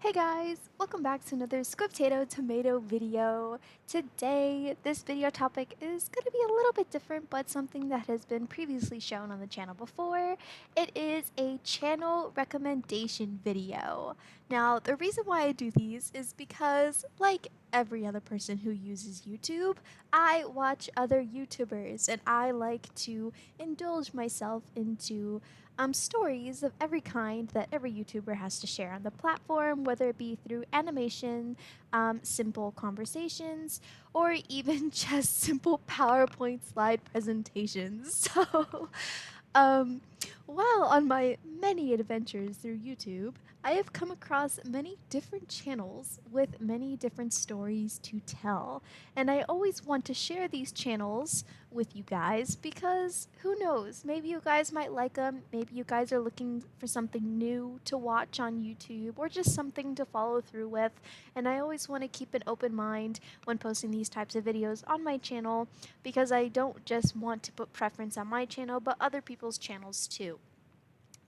Hey guys, welcome back to another Squibtato Tomato video. Today, this video topic is going to be a little bit different, but something that has been previously shown on the channel before. It is a channel recommendation video. Now, the reason why I do these is because, like every other person who uses YouTube, I watch other YouTubers and I like to indulge myself into stories of every kind that every YouTuber has to share on the platform, whether it be through animation, simple conversations, or even just simple PowerPoint slide presentations. So, um, while on my many adventures through YouTube, I have come across many different channels with many different stories to tell. And I always want to share these channels with you guys because who knows, maybe you guys might like them, maybe you guys are looking for something new to watch on YouTube or just something to follow through with. And I always want to keep an open mind when posting these types of videos on my channel because I don't just want to put preference on my channel but other people's channels too,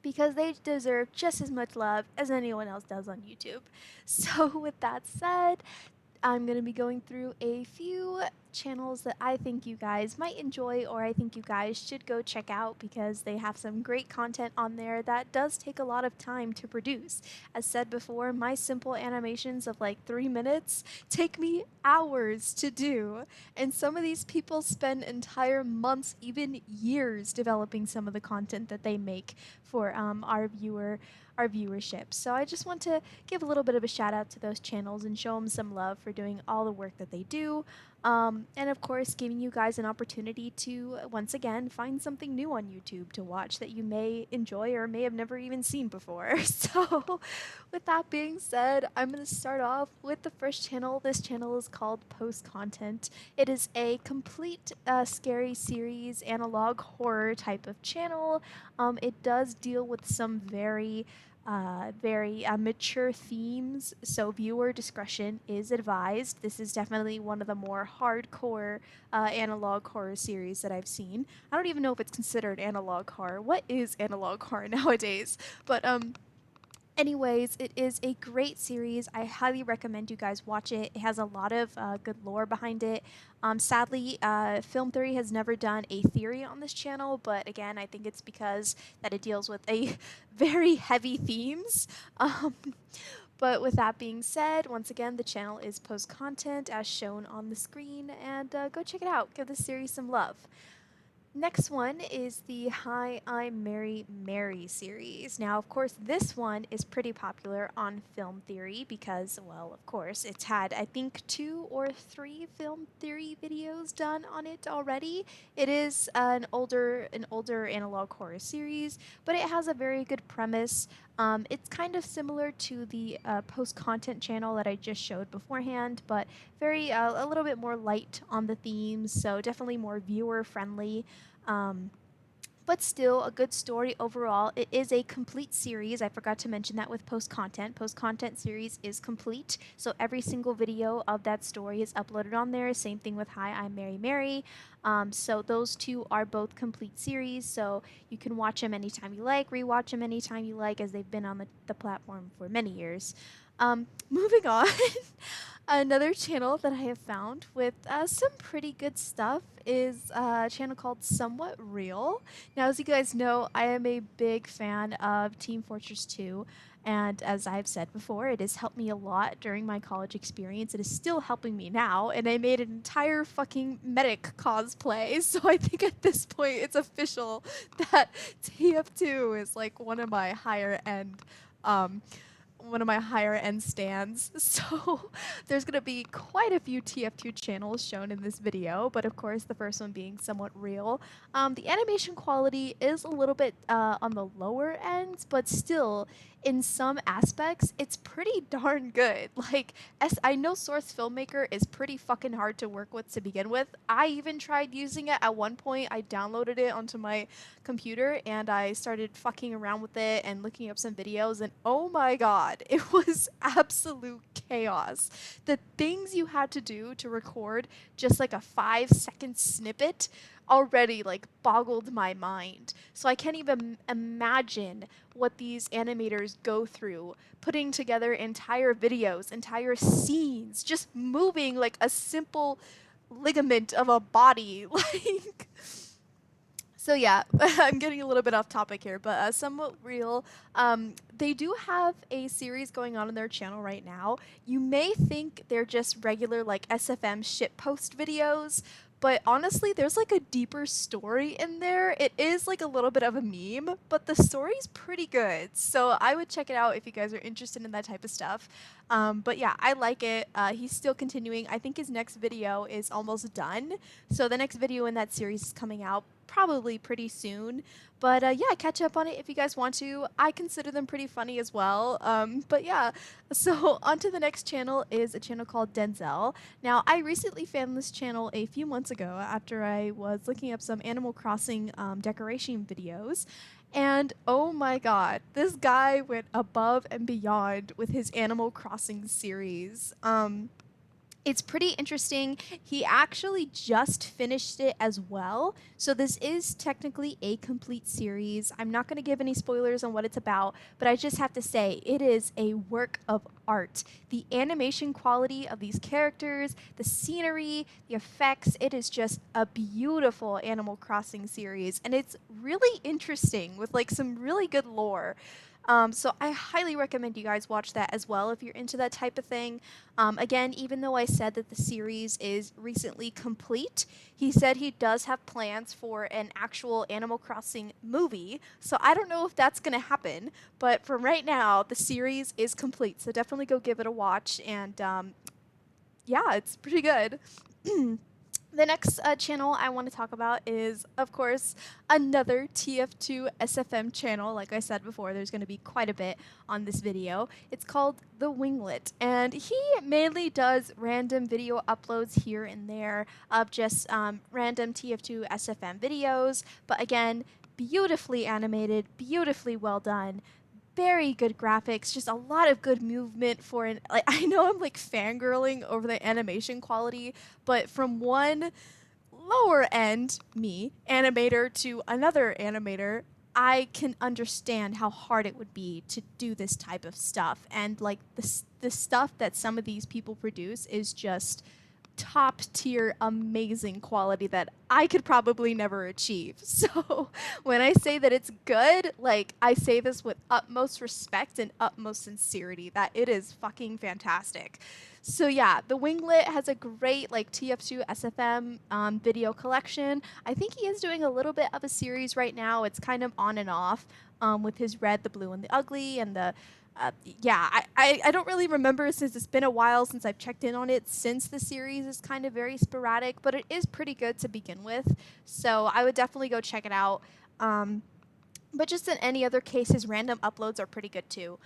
because they deserve just as much love as anyone else does on YouTube. So, with that said, I'm going to be going through a few channels that I think you guys might enjoy or I think you guys should go check out because they have some great content on there that does take a lot of time to produce. As said before, my simple animations of like 3 minutes take me hours to do, and some of these people spend entire months, even years, developing some of the content that they make for our viewership. So I just want to give a little bit of a shout out to those channels and show them some love for doing all the work that they do. And of course, giving you guys an opportunity to, once again, find something new on YouTube to watch that you may enjoy or may have never even seen before. So, with that being said, I'm going to start off with the first channel. This channel is called Post Content. It is a complete scary series, analog horror type of channel. It does deal with some very mature themes, so viewer discretion is advised. This is definitely one of the more hardcore analog horror series that I've seen. I don't even know if it's considered analog horror. What is analog horror nowadays? But anyways, it is a great series. I highly recommend you guys watch it. It has a lot of good lore behind it. Sadly, Film Theory has never done a theory on this channel, but again, I think it's because that it deals with a very heavy themes. Um, but with that being said, once again, the channel is post content as shown on the screen, and go check it out. Give this series some love. Next one is the Hi, I'm Mary Mary series. Now, of course, this one is pretty popular on Film Theory because, well, of course, it's had, I think, 2 or 3 Film Theory videos done on it already. It is an older analog horror series, but it has a very good premise. It's kind of similar to the post-content channel that I just showed beforehand, but a little bit more light on the themes, so definitely more viewer-friendly. Um, but still a good story overall. It is a complete series. I forgot to mention that with post content. Post content series is complete, so every single video of that story is uploaded on there. Same thing with Hi, I'm Mary Mary. So those two are both complete series, so you can watch them anytime you like, rewatch them anytime you like, as they've been on the platform for many years. Moving on. Another channel that I have found with some pretty good stuff is a channel called Somewhat Real. Now, as you guys know, I am a big fan of Team Fortress 2, and as I've said before, it has helped me a lot during my college experience. It is still helping me now, and I made an entire fucking medic cosplay, so I think at this point it's official that TF2 is like um, one of my higher end stands. So there's gonna be quite a few TF2 channels shown in this video, but of course the first one being Somewhat Real. The animation quality is a little bit on the lower end, but still, in some aspects, it's pretty darn good. Like, as I know Source Filmmaker is pretty fucking hard to work with to begin with. I even tried using it at one point. I downloaded it onto my computer and I started fucking around with it and looking up some videos, and oh my god, it was absolute chaos. The things you had to do to record just like a 5-second snippet already like boggled my mind. So I can't even imagine what these animators go through putting together entire videos, entire scenes, just moving like a simple ligament of a body. Like, so yeah, I'm getting a little bit off topic here, but somewhat real. They do have a series going on their channel right now. You may think they're just regular like SFM shitpost videos, but honestly, there's like a deeper story in there. It is like a little bit of a meme, but the story's pretty good. So I would check it out if you guys are interested in that type of stuff. But yeah, I like it. He's still continuing. I think his next video is almost done. So the next video in that series is coming out probably pretty soon. But yeah, catch up on it if you guys want to. I consider them pretty funny as well. But yeah, so on to the next channel is a channel called Denzel. Now, I recently found this channel a few months ago after I was looking up some Animal Crossing decoration videos. And oh my god, this guy went above and beyond with his Animal Crossing series. It's pretty interesting. He actually just finished it as well. So this is technically a complete series. I'm not going to give any spoilers on what it's about, but I just have to say it is a work of art. The animation quality of these characters, the scenery, the effects, it is just a beautiful Animal Crossing series. And it's really interesting with like some really good lore. So I highly recommend you guys watch that as well if you're into that type of thing. Again, even though I said that the series is recently complete, he said he does have plans for an actual Animal Crossing movie. So I don't know if that's going to happen, but for right now, the series is complete. So definitely go give it a watch. And yeah, it's pretty good. The next channel I want to talk about is, of course, another TF2 SFM channel. Like I said before, there's going to be quite a bit on this video. It's called The Winglet, and he mainly does random video uploads here and there of just random TF2 SFM videos. But again, beautifully animated, beautifully well done. Very good graphics, just a lot of good movement for an like I know I'm like fangirling over the animation quality, but from one lower end, me, animator to another animator, I can understand how hard it would be to do this type of stuff. And like the stuff that some of these people produce is just top tier amazing quality that I could probably never achieve. So when I say that it's good, like I say this with utmost respect and utmost sincerity that it is fucking fantastic. So yeah, the Winglet has a great like TF2 SFM video collection. I think he is doing a little bit of a series right now. It's kind of on and off with his Red, the Blue, and the Ugly, and the yeah, I don't really remember since it's been a while since I've checked in on it since the series is kind of very sporadic, but it is pretty good to begin with. So I would definitely go check it out. But just in any other case, his random uploads are pretty good too.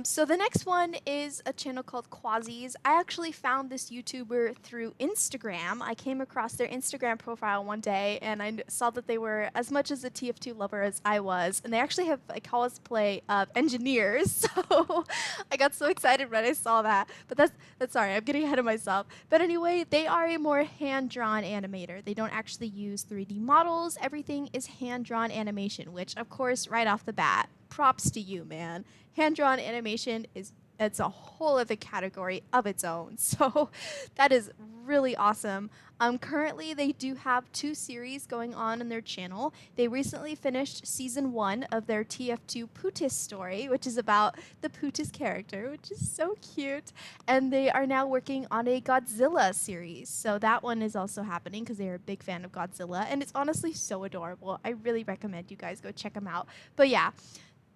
So the next one is a channel called Quasies. I actually found this YouTuber through Instagram. I came across their Instagram profile one day, and I saw that they were as much as a TF2 lover as I was, and they actually have a cosplay of engineers. So I got so excited when I saw that. But that's sorry, I'm getting ahead of myself. But anyway, they are a more hand-drawn animator. They don't actually use 3D models. Everything is hand-drawn animation, which of course, right off the bat, props to you, man. Hand-drawn animation it's a whole other category of its own. So that is really awesome. Currently, they do have 2 series going on their channel. They recently finished season 1 of their TF2 Pootis story, which is about the Pootis character, which is so cute. And they are now working on a Godzilla series. So that one is also happening because they're a big fan of Godzilla. And it's honestly so adorable. I really recommend you guys go check them out. But yeah.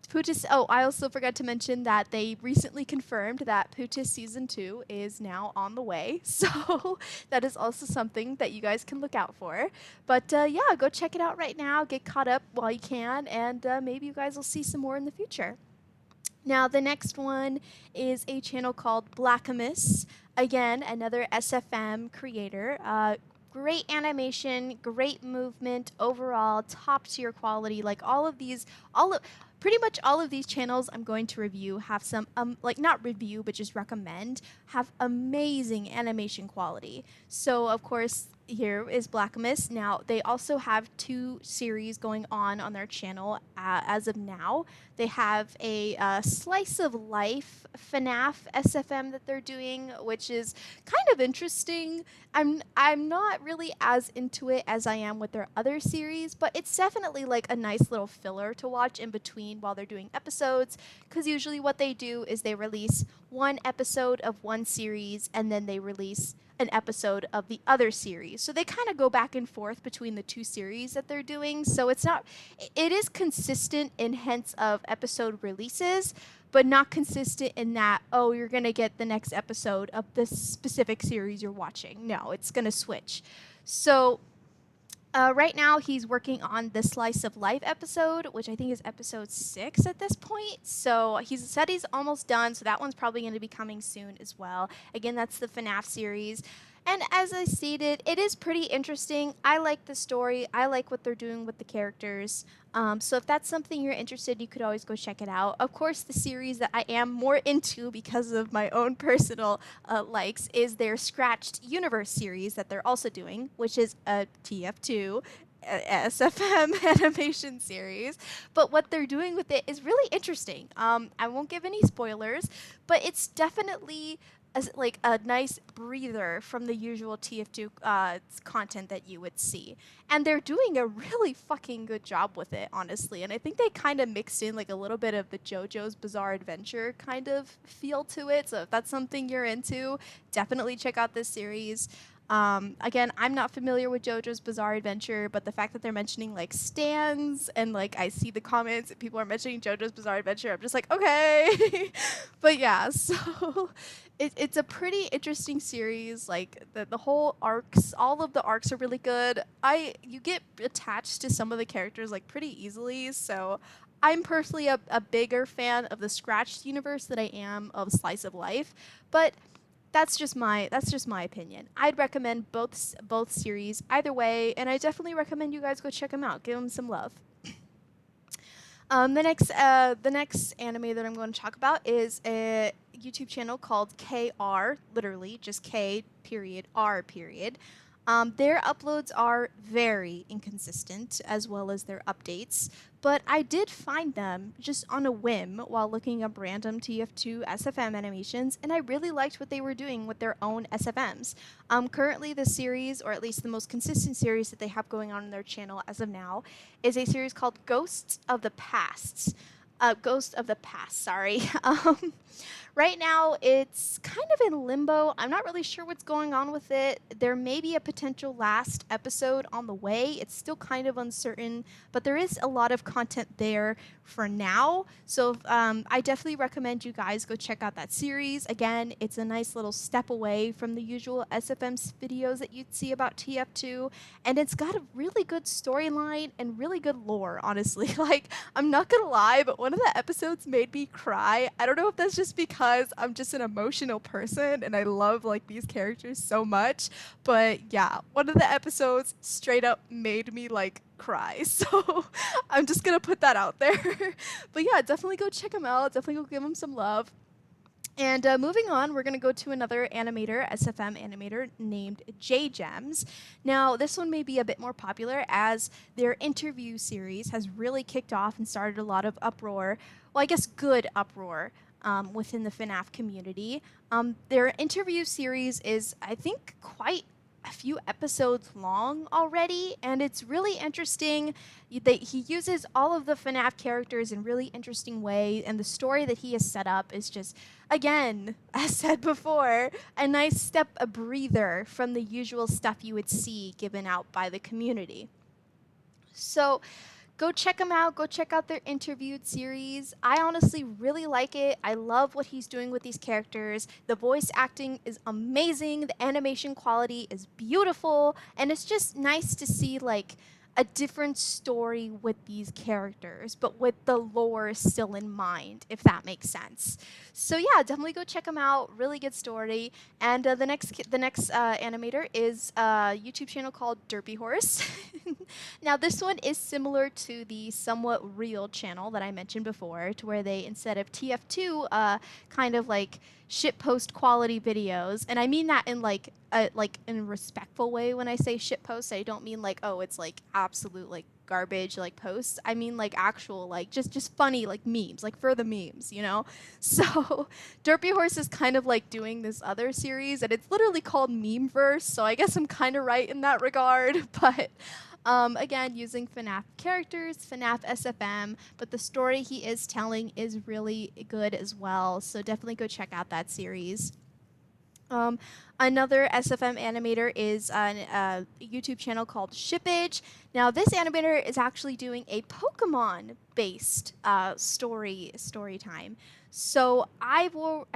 Pootis, oh, I also forgot to mention that they recently confirmed that Pootis Season 2 is now on the way. So that is also something that you guys can look out for. But yeah, go check it out right now. Get caught up while you can, and maybe you guys will see some more in the future. Now, the next one is a channel called Blackamus. Again, another SFM creator. Great animation, great movement, overall top tier quality. Like pretty much all of these channels I'm going to review have some like not review but just recommend have amazing animation quality. So of course here is Blackamus. Now, they also have two series going on their channel as of now. They have a slice of life FNAF SFM that they're doing, which is kind of interesting. I'm not really as into it as I am with their other series, but it's definitely like a nice little filler to watch in between while they're doing episodes, because usually what they do is they release one episode of one series and then they release an episode of the other series. So they kind of go back and forth between the two series that they're doing. So it is consistent in hence of episode releases, but not consistent in that, oh, you're going to get the next episode of this specific series you're watching. No, it's going to switch. So right now, he's working on the Slice of Life episode, which I think is episode 6 at this point. So he said he's almost done, so that one's probably going to be coming soon as well. Again, that's the FNAF series. And as I stated, it is pretty interesting. I like the story. I like what they're doing with the characters. So if that's something you're interested, you could always go check it out. Of course, the series that I am more into because of my own personal likes is their Scratched Universe series that they're also doing, which is a TF2 SFM animation series. But what they're doing with it is really interesting. I won't give any spoilers, but it's definitely like a nice breather from the usual TF2 content that you would see. And they're doing a really fucking good job with it, honestly. And I think they kind of mixed in like a little bit of the JoJo's Bizarre Adventure kind of feel to it. So if that's something you're into, definitely check out this series. Again, I'm not familiar with JoJo's Bizarre Adventure, but the fact that they're mentioning like stands and like I see the comments and people are mentioning JoJo's Bizarre Adventure, I'm just like, okay. But yeah, so it's a pretty interesting series. Like the whole arcs, all of the arcs are really good. You get attached to some of the characters like pretty easily, so I'm personally a bigger fan of the Scratched universe than I am of Slice of Life, but that's just my opinion. I'd recommend both series either way, and I definitely recommend you guys go check them out. Give them some love. The next anime that I'm going to talk about is a YouTube channel called KR, literally just K period R period. Their uploads are very inconsistent, as well as their updates, but I did find them just on a whim while looking up random TF2 SFM animations, and I really liked what they were doing with their own SFMs. Currently, the series, or at least the most consistent series that they have going on their channel as of now, is a series called Ghosts of the Past. Ghost of the Past, sorry. Right now, it's kind of in limbo. I'm not really sure what's going on with it. There may be a potential last episode on the way. It's still kind of uncertain, but there is a lot of content there for now. So I definitely recommend you guys go check out that series. Again, it's a nice little step away from the usual SFM videos that you'd see about TF2, and it's got a really good storyline and really good lore, honestly. Like, I'm not gonna lie, but one of the episodes made me cry. I don't know if that's just because I'm just an emotional person and I love like these characters so much, but yeah, one of the episodes straight up made me like cry. So I'm just gonna put that out there. But yeah, definitely go check them out. Definitely go give them some love. And moving on, we're going to go to another animator, SFM animator, named J Gems. Now, this one may be a bit more popular as their interview series has really kicked off and started a lot of uproar. Well, I guess good uproar within the FNAF community. Their interview series is, I think, quite a few episodes long already, and it's really interesting. He uses all of the FNAF characters in really interesting ways, and the story that he has set up is just, again, as said before, a nice step, a breather from the usual stuff you would see given out by the community. So go check him out. Go check out their interviewed series. I honestly really like it. I love what he's doing with these characters. The voice acting is amazing. The animation quality is beautiful. And it's just nice to see like a different story with these characters, but with the lore still in mind, if that makes sense. So yeah, definitely go check them out. Really good story. And the next animator is a YouTube channel called Derpy Horse. Now this one is similar to the Somewhat Real channel that I mentioned before, to where they, instead of TF2 kind of like shitpost quality videos, and I mean that in like in a respectful way. When I say shitpost, I don't mean like, oh, it's like absolute like garbage like posts. I mean like actual like just funny like memes, like for the memes, you know. So Derpy Horse is kind of like doing this other series, and it's literally called Memeverse. So I guess I'm kind of right in that regard, but. Again, using FNAF characters, FNAF SFM, but the story he is telling is really good as well. So definitely go check out that series. Um, Another SFM animator is a YouTube channel called Shippage. Now, this animator is actually doing a Pokemon-based story time. So I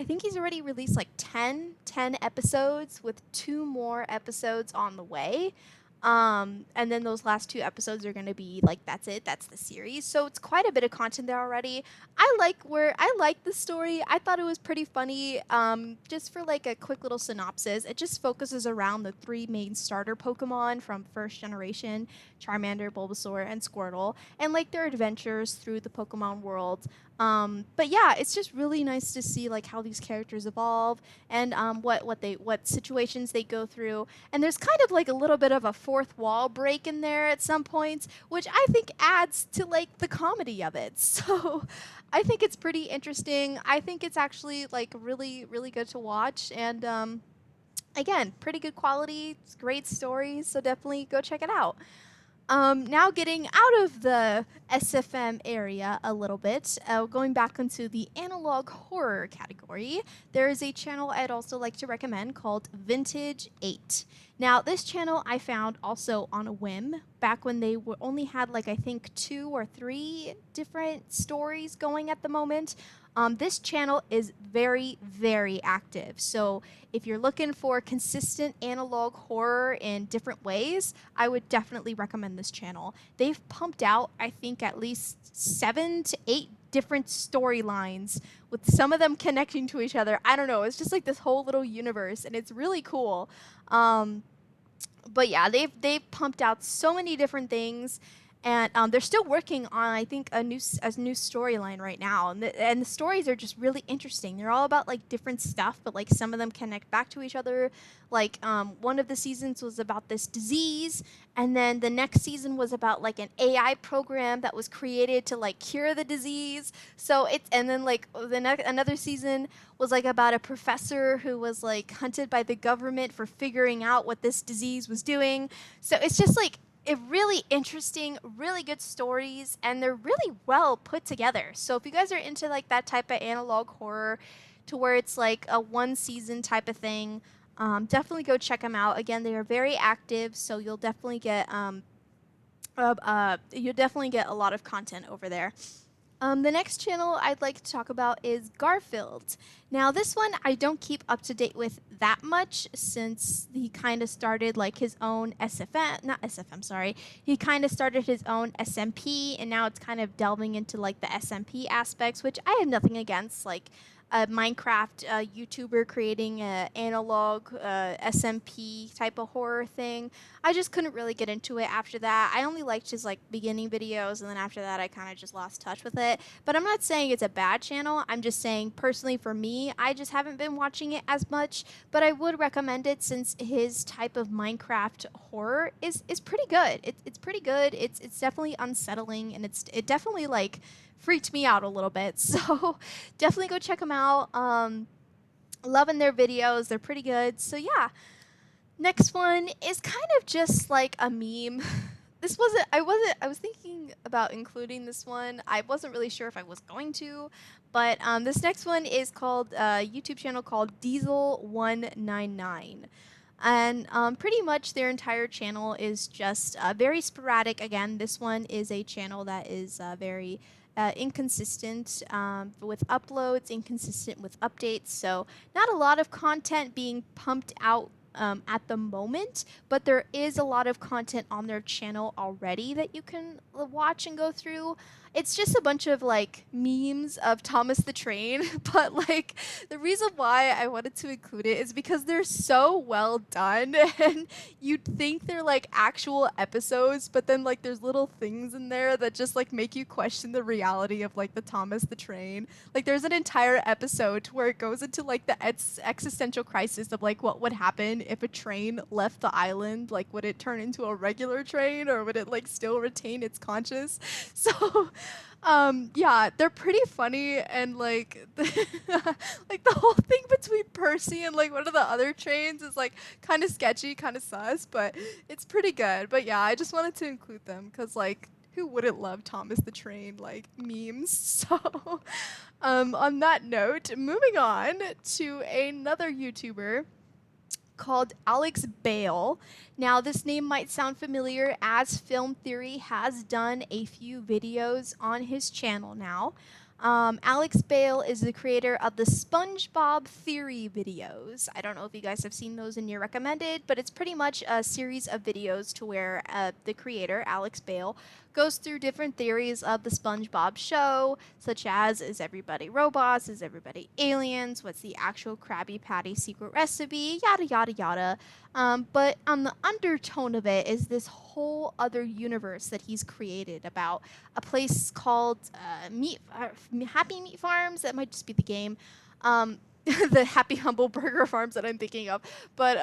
think he's already released like 10 episodes with 2 more episodes on the way. And then those last 2 episodes are going to be like, that's it, that's the series. So it's quite a bit of content there already. I like the story. I thought it was pretty funny. Just for like a quick little synopsis, it just focuses around the 3 main starter Pokemon from first generation: Charmander, Bulbasaur, and Squirtle, and like their adventures through the Pokemon world. But yeah, it's just really nice to see like how these characters evolve, and what situations they go through. And there's kind of like a little bit of a fourth wall break in there at some points, which I think adds to like the comedy of it. So I think it's pretty interesting. I think it's actually like really, really good to watch. And again, pretty good quality, great stories. So definitely go check it out. Now getting out of the SFM area a little bit, going back into the analog horror category, there is a channel I'd also like to recommend called Vintage 8. Now, this channel I found also on a whim back when they only had like I think 2 or 3 different stories going at the moment. This channel is very, very active. So if you're looking for consistent analog horror in different ways, I would definitely recommend this channel. They've pumped out, I think, at least 7 to 8 different storylines, with some of them connecting to each other. I don't know. It's just like this whole little universe, and it's really cool. But yeah, they've pumped out so many different things, and they're still working on, I think, a new storyline right now, and the stories are just really interesting. They're all about like different stuff, but like some of them connect back to each other. Like one of the seasons was about this disease, and then the next season was about like an AI program that was created to like cure the disease. So it's, and then like another season was like about a professor who was like hunted by the government for figuring out what this disease was doing. So it's just like really interesting, really good stories, and they're really well put together. So if you guys are into like that type of analog horror, to where it's like a 1 season type of thing, definitely go check them out. Again, they are very active, so you'll definitely get a lot of content over there. The next channel I'd like to talk about is Garfield. Now, this one I don't keep up to date with that much, since he kind of started like his own SFM, not SFM, sorry. He kind of started his own SMP, and now it's kind of delving into like the SMP aspects, which I have nothing against. Like a Minecraft YouTuber creating an analog SMP type of horror thing. I just couldn't really get into it after that. I only liked his like beginning videos, and then after that I kind of just lost touch with it. But I'm not saying it's a bad channel. I'm just saying personally for me, I just haven't been watching it as much, but I would recommend it since his type of Minecraft horror is pretty good. It's pretty good. It's definitely unsettling, and it definitely like freaked me out a little bit. So definitely go check them out. Loving their videos. They're pretty good. So yeah. Next one is kind of just like a meme. I was thinking about including this one. I wasn't really sure if I was going to, but this next one is called a YouTube channel called Diesel199. And pretty much their entire channel is just very sporadic. Again, this one is a channel that is very inconsistent with uploads, inconsistent with updates. So not a lot of content being pumped out at the moment, but there is a lot of content on their channel already that you can watch and go through. It's just a bunch of like memes of Thomas the Train, but like the reason why I wanted to include it is because they're so well done and you'd think they're like actual episodes, but then like there's little things in there that just like make you question the reality of like the Thomas the Train. Like there's an entire episode where it goes into like the existential crisis of like what would happen if a train left the island. Like would it turn into a regular train or would it like still retain its conscious? So yeah, they're pretty funny and like like the whole thing between Percy and like one of the other trains is like kind of sketchy, kind of sus, but it's pretty good. But yeah, I just wanted to include them cuz like who wouldn't love Thomas the Train like memes? So on that note, moving on to another YouTuber called Alex Bale. Now, this name might sound familiar as Film Theory has done a few videos on his channel now. Alex Bale is the creator of the SpongeBob Theory videos. I don't know if you guys have seen those in your recommended, but it's pretty much a series of videos to where the creator, Alex Bale, goes through different theories of the SpongeBob show, such as is everybody robots, is everybody aliens, what's the actual Krabby Patty secret recipe, yada yada yada. But on the undertone of it is this whole other universe that he's created about a place called Happy Meat Farms. That might just be the game. The Happy Humble Burger Farms that I'm thinking of. But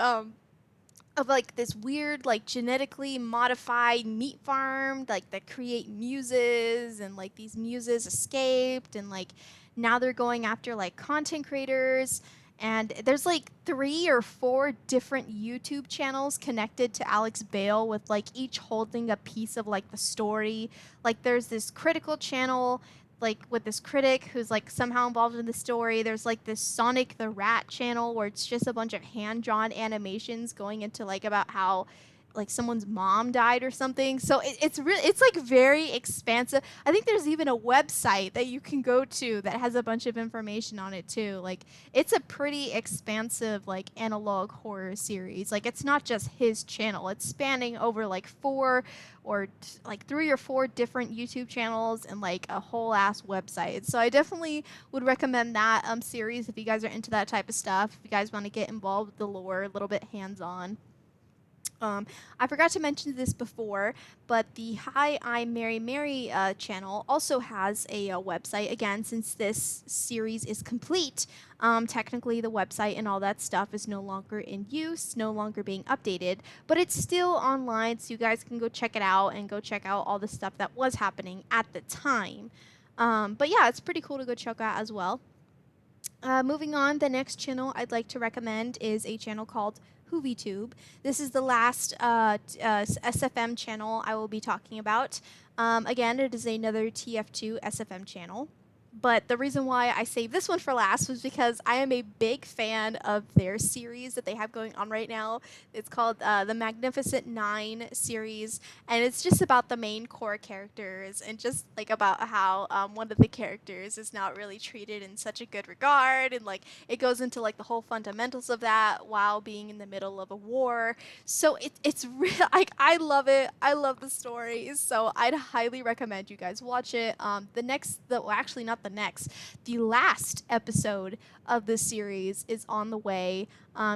of like this weird like genetically modified meat farm like that create muses and like these muses escaped and like now they're going after like content creators and there's like 3 or 4 different YouTube channels connected to Alex Bale with like each holding a piece of like the story. Like there's this critical channel like with this critic who's like somehow involved in the story. There's like this Sonic the Rat channel where it's just a bunch of hand-drawn animations going into like about how like someone's mom died or something. So it's really it's like very expansive. I think there's even a website that you can go to that has a bunch of information on it too. Like it's a pretty expansive like analog horror series. Like it's not just his channel. It's spanning over like 3 or 4 different YouTube channels and like a whole ass website. So I definitely would recommend that series if you guys are into that type of stuff. If you guys want to get involved with the lore, a little bit hands-on. I forgot to mention this before, but the Hi, I'm Mary Mary channel also has a website. Again, since this series is complete, technically the website and all that stuff is no longer in use, no longer being updated, but it's still online, so you guys can go check it out and go check out all the stuff that was happening at the time. But yeah, it's pretty cool to go check out as well. Moving on, the next channel I'd like to recommend is a channel called HoovyTube. This is the last SFM channel I will be talking about. Again, it is another TF2 SFM channel. But the reason why I saved this one for last was because I am a big fan of their series that they have going on right now. It's called the Magnificent Nine series, and it's just about the main core characters and just like about how one of the characters is not really treated in such a good regard, and like it goes into like the whole fundamentals of that while being in the middle of a war. So it's real. Like I love it. I love the stories. So I'd highly recommend you guys watch it. Actually not the next, the last episode of this series is on the way.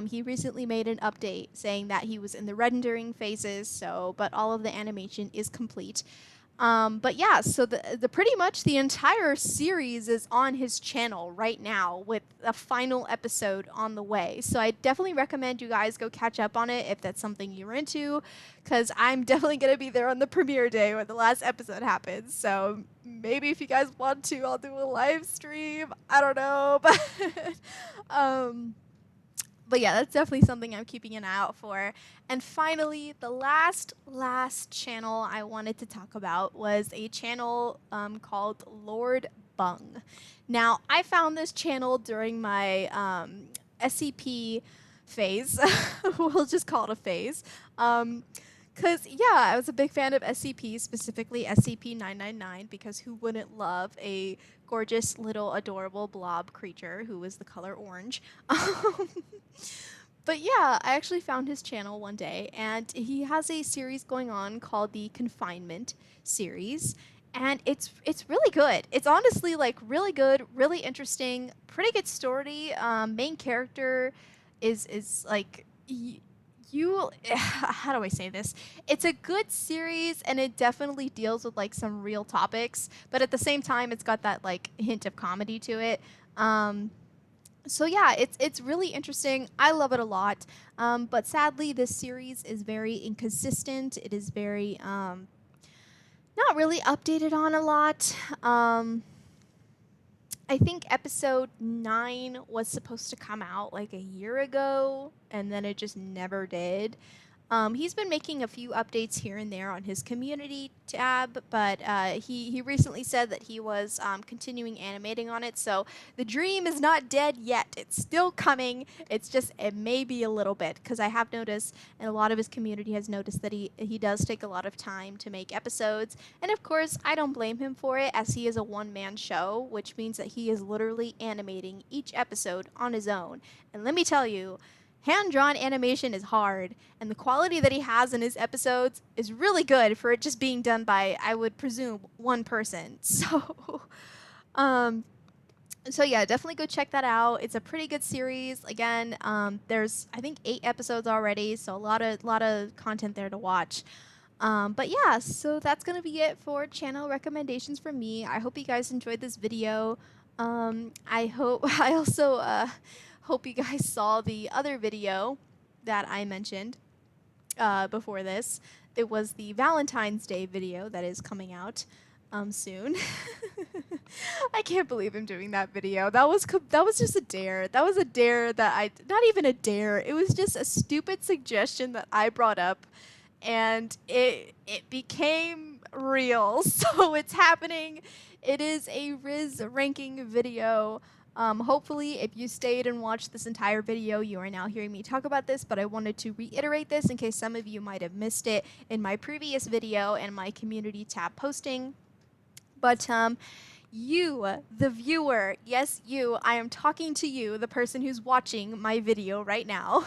He recently made an update saying that he was in the rendering phases, but all of the animation is complete. But yeah, so the pretty much the entire series is on his channel right now with a final episode on the way. So I definitely recommend you guys go catch up on it if that's something you're into, because I'm definitely going to be there on the premiere day when the last episode happens. So maybe if you guys want to, I'll do a live stream. I don't know, but yeah, that's definitely something I'm keeping an eye out for. And finally, the last channel I wanted to talk about was a channel called Lord Bung. Now, I found this channel during my SCP phase. We'll just call it a phase. Because, yeah, I was a big fan of SCP, specifically SCP-999, because who wouldn't love a gorgeous little adorable blob creature who was the color orange? But yeah, I actually found his channel one day, and he has a series going on called the Confinement series. and it's really good. It's honestly like really good, really interesting, pretty good story. Main character is like you how do I say this? It's a good series and it definitely deals with like some real topics, but at the same time it's got that like hint of comedy to it. Um so yeah, it's really interesting. I love it a lot. But sadly this series is very inconsistent. It is very not really updated on a lot. I think episode 9 was supposed to come out like a year ago, and then it just never did. He's been making a few updates here and there on his community tab, but he recently said that he was continuing animating on it. So the dream is not dead yet. It's still coming. It's just it may be a little bit because I have noticed, and a lot of his community has noticed that he does take a lot of time to make episodes. And of course, I don't blame him for it, as he is a one-man show, which means that he is literally animating each episode on his own. And let me tell you, hand-drawn animation is hard, and the quality that he has in his episodes is really good for it just being done by, I would presume, one person. Um, so yeah, definitely go check that out. It's a pretty good series. Again, there's I think 8 episodes already, so a lot of content there to watch. But yeah, so that's gonna be it for channel recommendations from me. I hope you guys enjoyed this video. I hope I also hope you guys saw the other video that I mentioned before this. It was the Valentine's Day video that is coming out soon. I can't believe I'm doing that video. That was just a dare. That was a dare that I not even a dare. It was just a stupid suggestion that I brought up, and it became real. So it's happening. It is a Riz ranking video. Hopefully, if you stayed and watched this entire video, you are now hearing me talk about this, but I wanted to reiterate this in case some of you might have missed it in my previous video and my community tab posting. But you, the viewer, yes, you, I am talking to you, the person who's watching my video right now.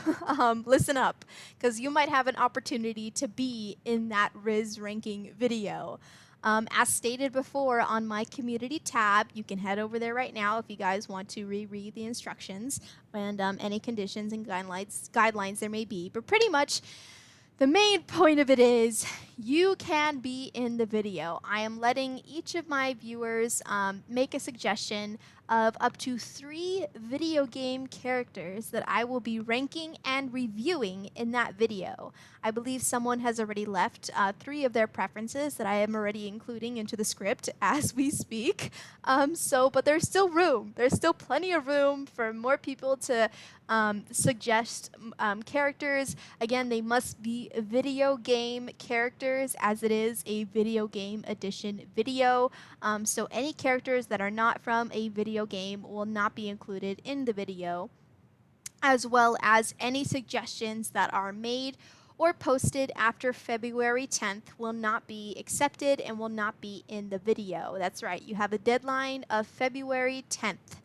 Listen up, because you might have an opportunity to be in that Riz ranking video. As stated before on my community tab, you can head over there right now if you guys want to reread the instructions and any conditions and guidelines there may be. But pretty much, the main point of it is you can be in the video. I am letting each of my viewers make a suggestion of up to 3 video game characters that I will be ranking and reviewing in that video. I believe someone has already left 3 of their preferences that I am already including into the script as we speak. But there's still room. There's still plenty of room for more people to suggest characters. Again, they must be video game characters, as it is a video game edition video. So any characters that are not from a video game will not be included in the video, as well as any suggestions that are made or posted after February 10th will not be accepted and will not be in the video. That's right, you have a deadline of February 10th.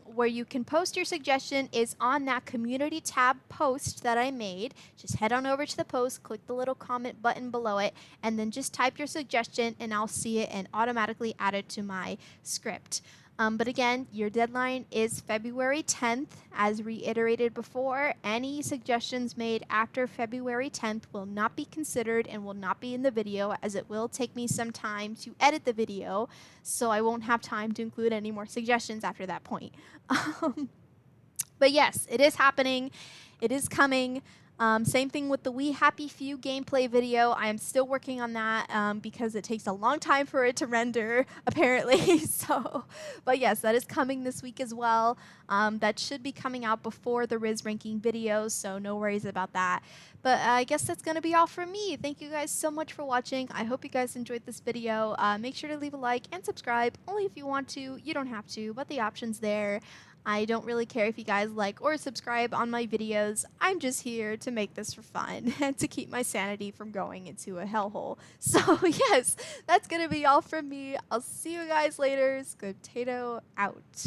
Where you can post your suggestion is on that community tab post that I made. Just head on over to the post, click the little comment button below it, and then just type your suggestion and I'll see it and automatically add it to my script. But again, your deadline is February 10th. As reiterated before, any suggestions made after February 10th will not be considered and will not be in the video, as it will take me some time to edit the video, so I won't have time to include any more suggestions after that point. But yes, it is happening. It is coming. Same thing with the We Happy Few gameplay video. I am still working on that because it takes a long time for it to render, apparently. But yes, that is coming this week as well. That should be coming out before the Riz ranking videos, so no worries about that. But I guess that's going to be all from me. Thank you guys so much for watching. I hope you guys enjoyed this video. Make sure to leave a like and subscribe, only if you want to. You don't have to, but the option's there. I don't really care if you guys like or subscribe on my videos. I'm just here to make this for fun and to keep my sanity from going into a hellhole. So yes, that's going to be all from me. I'll see you guys later. Squidpotato out.